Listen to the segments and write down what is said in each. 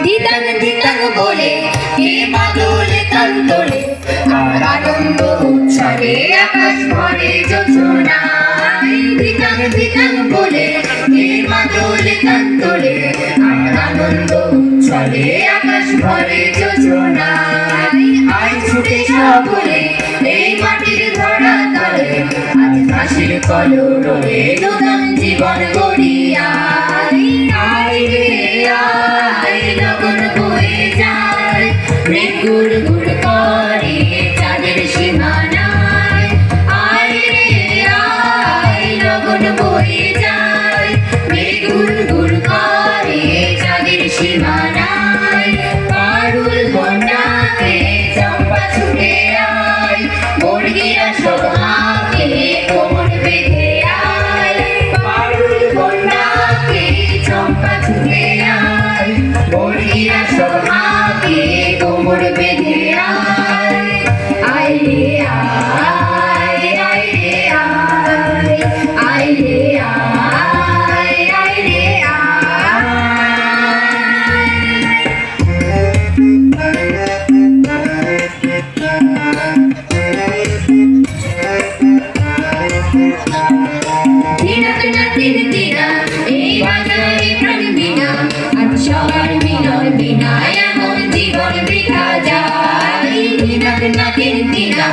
ধিতাং ধিতাং বলে কে বাদলে কান্তলে আর আনন্দ উৎসবে আকাশ ভরে যোজনায় ধিতাং ধিতাং বলে কে বাদলে কান্তলে আর আনন্দ উৎসবে আকাশ ভরে যোজনায় আই ছুটে সকলে এই মাটির ধরা তলে আজ হাসির কলরবে নতুন জীবন গড়িয়ায় আয় রে আয় লগন বয়ে যায় মেঘ গুড় গুড় করে চাঁদের সীমানায় আয় রে আয় লগন বয়ে যায় মেঘ গুড় গুড় করে চাঁদের সীমানায় পারুল বন্যাকে চম্পা ছুটে আয় মুরগিরা সব হাঁকে কোমর বেঁধে আয় পারুল বন্যাকে চম্পা ছুটে আয় মুরগিরা সব হাঁকে কোমর বেঁধে আয় আয় রে আয় আয় রে আয় আয় রে আয় আয় রে এই বাজারে প্রাণ বিনা আজ সবার মিলন বিনা এমন জীবন বৃথা যায় নাকের দিনা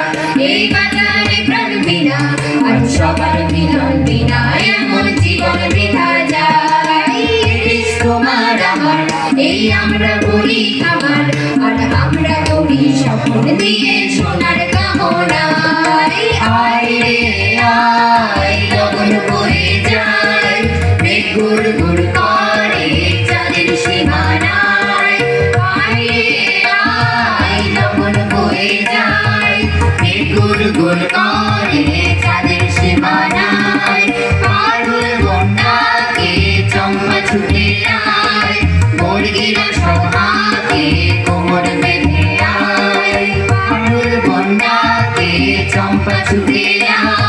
এই বাজারে প্রাণ বিনা আজ সবার মিলন বিনা এমন জীবন বৃথা যায় তোমার আমার এই আমরা করি খাবার আর আমরা করি স্বপ্ন দিয়ে সোনার কামনায় আয় রে আয় লগন বয়ে যায় মেঘ গুড় গুড় করে চাঁদের সীমানায় আয় রে আয় লগন বয়ে যায় মেঘ গুড় গুড় করে চাঁদের সীমানায় পারুল বন্যাকে চম্পা ছুটে আয় মুরগিরা সব হাঁকে কোমর বেঁধে আয় পারুল বন্যাকে চম্পা ছুটে আয়